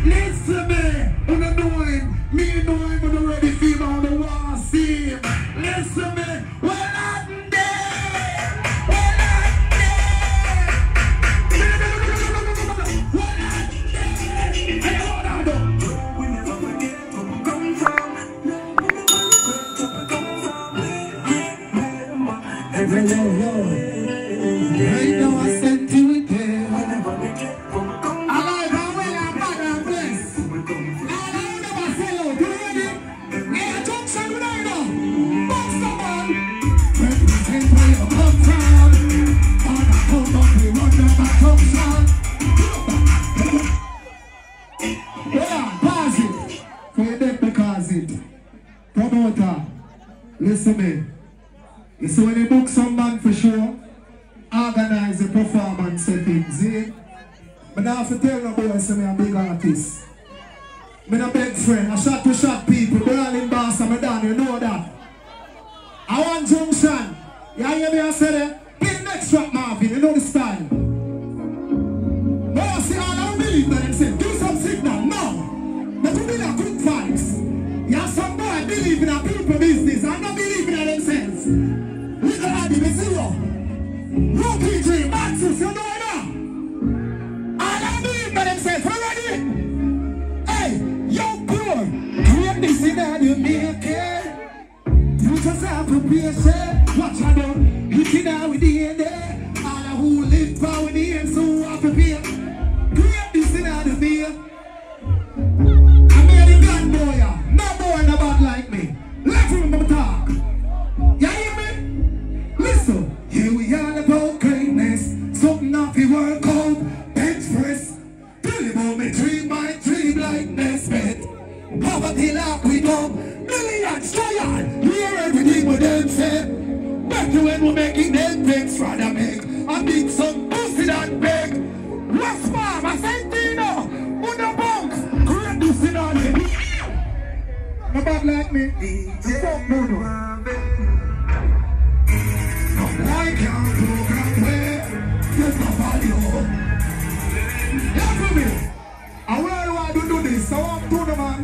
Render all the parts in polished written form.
Listen me, when I know him, me know him, when I'm ready for him, I don't want to see him. Listen me, well I'm there, well I'm there. Well I'm there. Hey, what I do? We never forget where we come from. Every day, right now I sent you with them. Alive and well and bad and blessed. All I never sell out. You ready? Yeah, junction with I know. Box the man. Represent where you come from. On a come up, we run down the junction. Yeah, pause it. For your death because it. Promoter, listen me. You see when you book some man for sure, organize the performance settings, see? But I have to tell no boy, say me a big artist. Me a big friend, I shot to shot people, they're all in Boston, I'm done, you know that. I want junction. You hear me I say that? Play the next track, Marvin, you know the style. But I see all I don't believe that them say, do some signal, no. But to be a quick vibes. You have some boy believe in a people business, and not believe in themselves. Little Addy, me zero. No PG, Maxus, you know it now. All I believe by themselves, you ready? Hey, yo, boy, create this in that you make it. You just have to patient. Watch I do, looking out with the end there. All of who live by with the end, so who have to pay. Create this in that you make. I made a gun boy, no boy no bad like me. Let him talk. You hear me? Listen, here we are about greatness. Something off the work out, bench press. Tell him about me dream, my dream like Nesbitt. Poverty like we go, millions tired. We hear everything with them say. Back to when we're making them things, rather make a big some pussy that big. West Farm, I say Dino, Una Bunk, create this in on it. No bad like me, fuck no. I can't program where there's nobody home. Hear from me. I really want to do this, I want to do the man.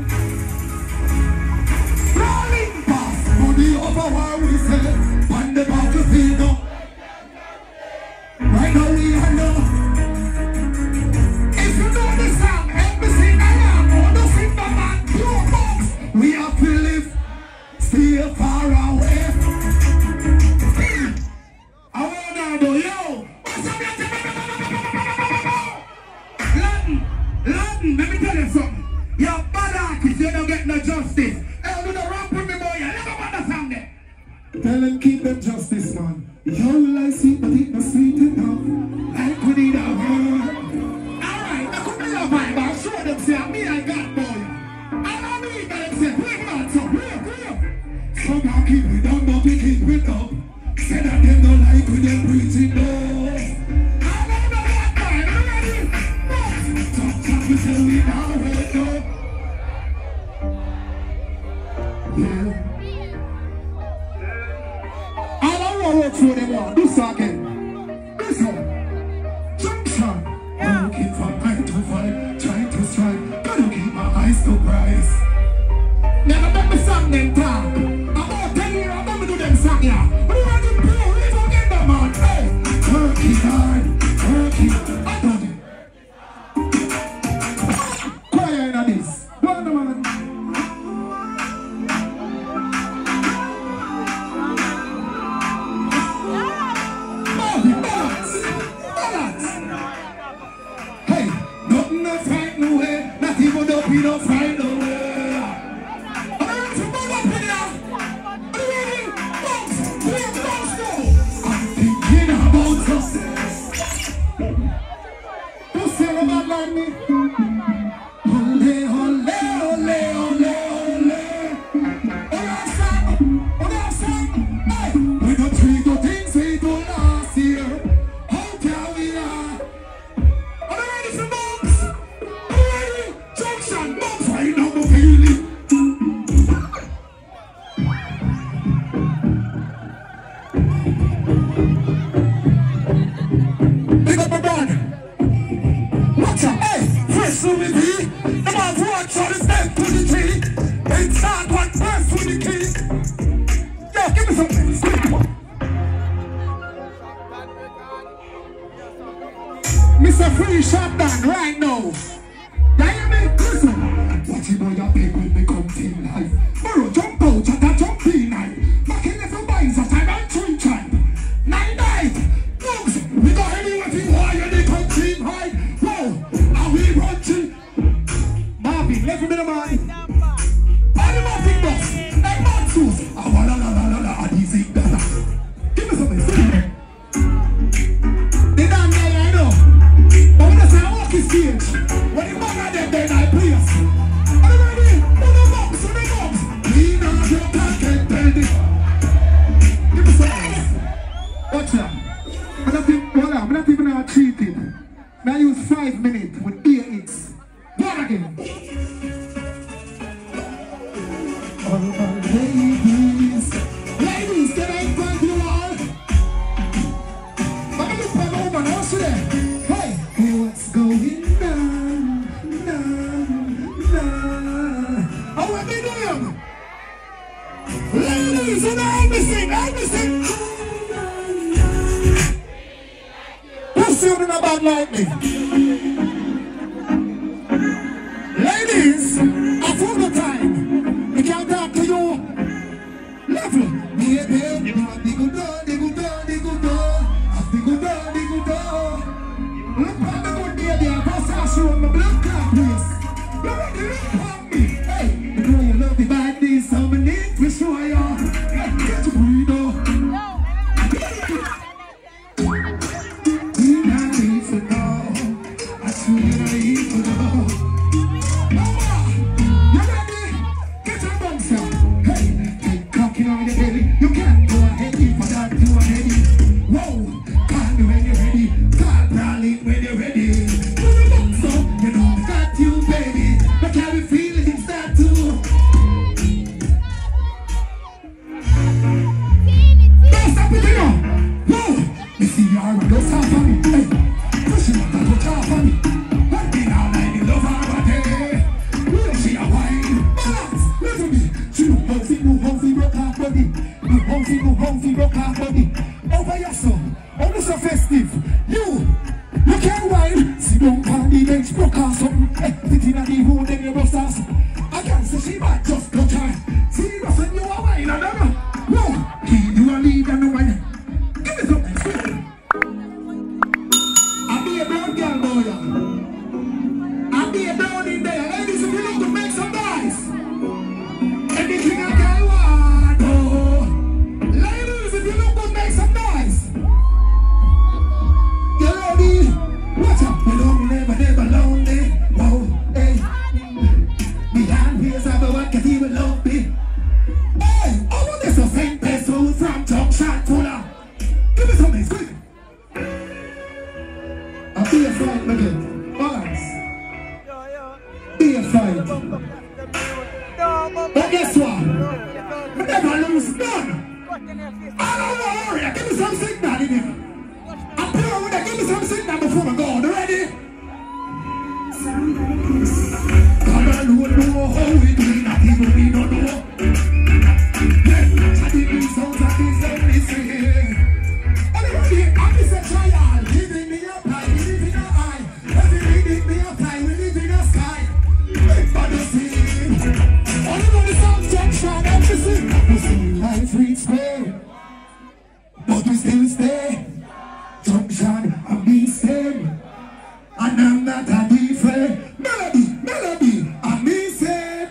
Rolling past, money over where we say, on the battlefield now. Right now we are now. If you know the song, help me sing along, or the sing the man, pure box. We have to live, stay far away. Latin, let me tell you something. You're bad artist, you don't get no justice. Hey, do the rap with me, boy, you never understand it. Tell them keep them justice, man. Yo, will I see, but it not sweet enough. Like we need a word. Alright, now come to your vibe, I'll show them, say, me I got, boy. I don't need that, them say, bring on, so, real. Somehow keep it down, but we keep it up. Say that them don't like when they're preaching, no. You tell me now where to go. Yeah. All I want to work for them all. Do so again. Listen. Junction. Working from 9 to 5. Trying to strike. Gotta keep my eyes to price. Never let me song them talk. About 10 years, I'm gonna do them song here. But you want to blow, we don't get them on. Hey. Working hard. Working hard. I done it. This. One man. Balance. Hey, nothing to fight no way. Not even though we don't fight no way. I'm ready to move up in here. Are you ready? I'm thinking about success. Who say about like me? Junction, box right now, have one, so the step to the tree. Inside one press with the key. Yo, give me something. Mr. Free shot down right now. You hear me? Listen. Watch it boy, you pick when they come team life. Borrow jump out, chata jump in night. Back in the front boys, a time and twin time. Night. Dogs, we got anyone to why you they come team high. Whoa, are we running? Marvin, left me the man. All the Marvin boss, like Marcus. Ah, la, easy. Give me something. They don't know, I know. But when I say I walk his stage, when the man are there, then I please. Are you ready? On the box. Lean on your pocket, baby. Give me some. Watch out. I'm not even cheating. I use 5 minutes with ear hits. Go on again. All my ladies, can I invite you all? I'm going to put my woman, what's there? Hey, what's going on? How are we doing? Ladies, and I'm missing. Who's shooting about lightning? Ladies, I full the time. We can't talk to you. Level. Baby, you want the good door. Look at the good baby, I pass out on my blood clot, please. You want to look at me? Hey, you know you love me bad this, so I need to show you. Get your breathe on. You not need to know. I swear I need to know. You ready? Get your bunks out. Hey, keep cocking on your belly. You can't go ahead if I don't do ahead. Whoa, call me when you're ready. Call Brawling when you're ready. Do the bunks up, you know I got you, baby. But can we feel it inside too? Don't stop it, you know. Whoa, you see you already don't stop for me. Hey, push it up, don't talk for me. One thing all night, you love her a day. You know she a wine. Balance, listen to me. She no homesy, broke half body. No homesy, broke half body. Over your son, only so festive. You can't wine. See don't on the bench, broke off something. Hey, sitting at the road, then you bust ass. I can't say she bad, just go try. See, no send you a wine, I don't know. Whoa, keep you a lead and no wine. Give me something, sweet. I'll be a brown girl, boy. I'll be a brown in there. Ladies, if you need to make some noise. Anything I can want, oh. Ladies, if you look good, make some noise. You ready? Watch out, we don't never lonely. Whoa, hey. Behind wheels, I what can he will love me. Hey, I want this to same place from Junction Fuller. Give me something, quick. I'll be a fight again. Balance. Be a fight. But guess what? We never lose none. I don't worry. Give me some signal in here. I'm pure with it. Give me some signal before I go. You ready? Come on, we know how we do it. Not even we don't know. I did these songs like this and this here. Everybody, I'm Mr. Trial. Giving me a pie, giving me an eye. Every minute me a pie, we live in the sky. Big body scene. All the songs Junction, everything. We sing like free square, but we still stay. Junction, I'm the same. And I'm not a different. Melody, I'm the same.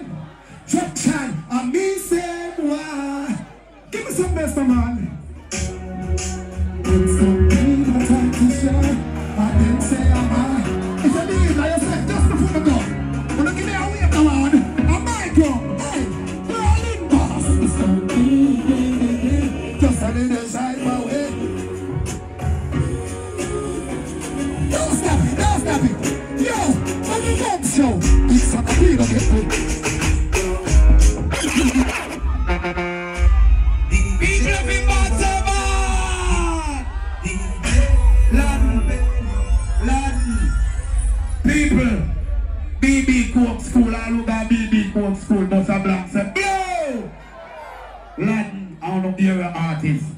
Junction, I'm the same. Why? Give me some best, man. It's some people trying to share. I didn't say I'm high. If I leave, like I said, just before the go. But look at me, I wait around. I'm Michael. Hey, we're all in boss. It's some people, just a little side my way. Don't stop it. Yo, on the next show, it's a complete of it. People, BB Co-op School Latin, I don't know, area artists.